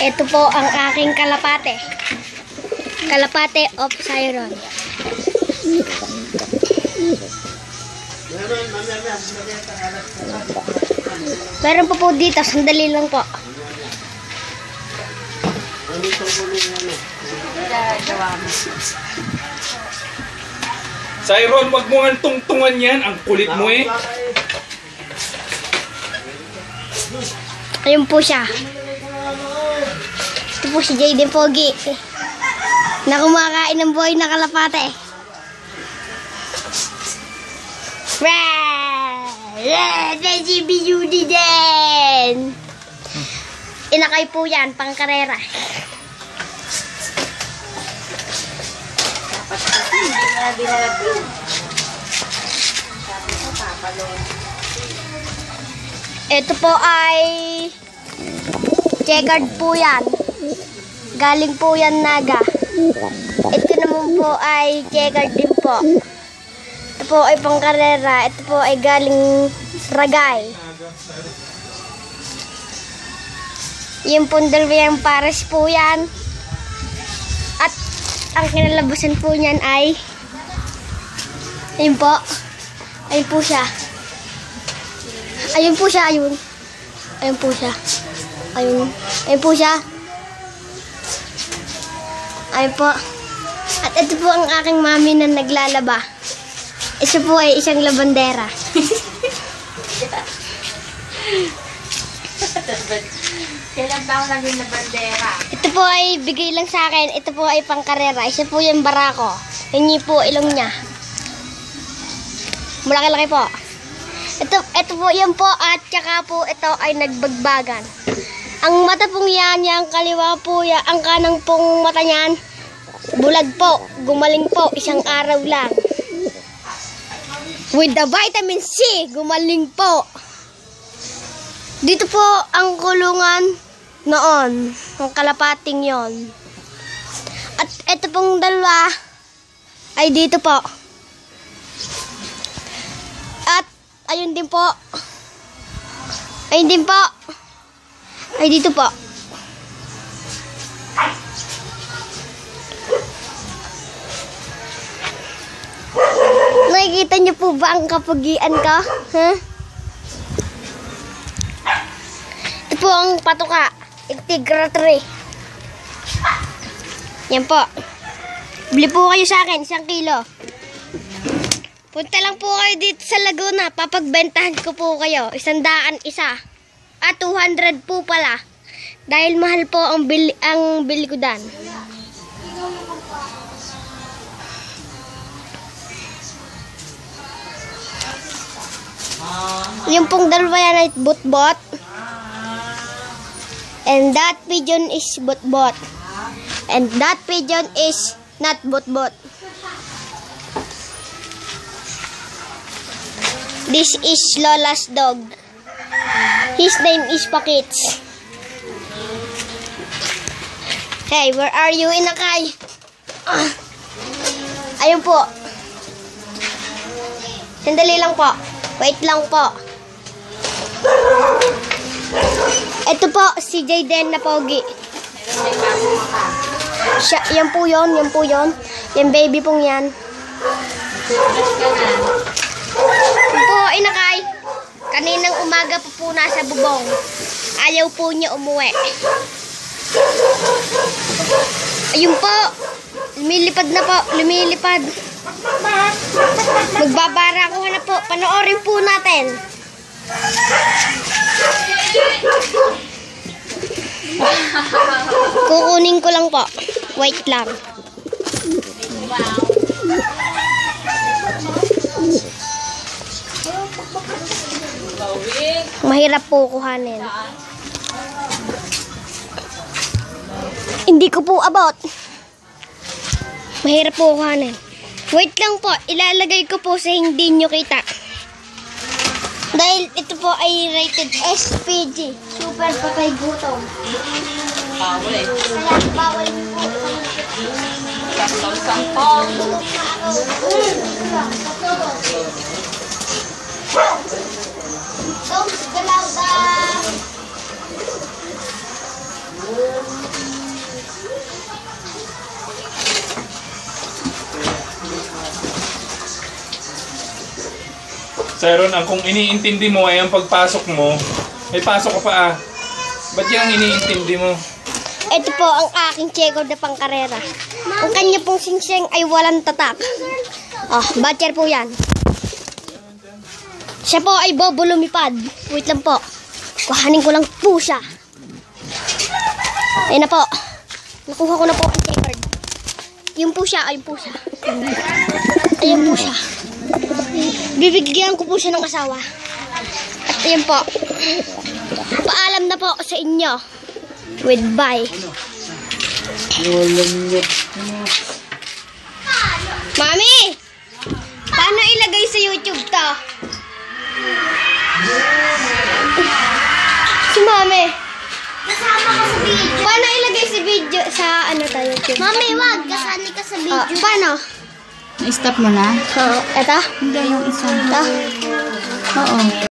Ito po ang aking kalapate. Kalapate of Siron. Meron po dito, sandali lang po. Siron, wag mo nga tungtungan yan. Ang kulit mo eh. Ayun po siya. Ito po si Jayden Pogi na kumakain ng buhay na kalapate. Si Beauty din. Inakay po yan, pang karera. Ito po ay checkered po yan. Galing po yan Naga. Ito naman po ay checkered din po. Ito po ay pangkarera. Ito po ay galing Ragay. Yung pundal yung pares po yan. At ang kinalabasan po niyan ay ayun po. Ayun po siya. Ayun po siya, ayun. Ayun po siya. Ayun. Ayun po siya. Ayun po. At ito po ang aking mami na naglalaba. Ito po ay isang labandera. Kailan taon naging labandera? Ito po ay bigay lang sa akin. Ito po ay pangkarera. Isa po yung barako. Hingi po ilong niya. Malaki-laki po. Ito po yan po at saka po ito ay nagbagbagan. Ang mata pong yan, yung kaliwa po yan, ang kanang pong mata niyan, bulag po, gumaling po, isang araw lang. With the vitamin C, gumaling po. Dito po ang kulungan noon, ang kalapating yon. At ito pong dalawa ay dito po. At ayun din po. Ayun din po. Ay dito po. Nakikita niyo po ba ang kapugian ko? Huh? Ito po ang patuka. Integra 3. Yan po. Bili po kayo sa akin, 1 kilo. Punta lang po kayo dito sa Laguna. Papagbentahan ko po kayo. 100 isa. At 200 po pala. Dahil mahal po ang bili ko dan. Yung pong dalawa yan ay bot-bot. And that pigeon is bot-bot. And that pigeon is not bot-bot. This is Lola's dog. His name is Pakits. Hey, where are you, Inakay? Ayun po. Sandali lang po. Wait lang po. Ito po, si Jayden na Pogi. Yan po yun, yan po yun. Yan baby pong yan. Yan po, Inakay. Kaninang umaga po nasa bubong. Ayaw po niya umuwi. Ayun po. Lumilipad na po. Lumilipad. Magbabara ko na po. Panoorin po natin. Kukunin ko lang po. Wait lang. Mahirap po kuhanin. Hindi ko po abot. Mahirap po kuhanin. Wait lang po. Ilalagay ko po sa hindi nyo kita. Dahil ito po ay rated SPG. Super patay gutom. Bawal eh. Kaya bawal po. Sampol. Don't galaw Sharon, ang kung iniintindi mo ay ang pagpasok mo, may pasok ka pa ah. Ba't yan ang iniintindi mo? Ito po ang aking checkered na pangkarera. Ang kanya pong singsing ay walang tatak. Oh, batcher po yan. Siya po ay bobo lumipad. Wait lang po. Kuhanin ko lang po siya. Ayun na po. Nakuha ko na po ang checkered. Yun po siya, ayun po siya. Ayun po siya. Bibigyan ko po siya ng asawa. At ayun po. Paalam na po sa inyo. With bye. Mami! Paano ilagay sa YouTube to? Si Mami. Kasama ka sa video. Paano ilagay sa video sa ano to YouTube? Mami, wag. Kasali ka sa video. Paano? Na-stop mo na? Eto? Hindi, yung isa. Ito? Oo.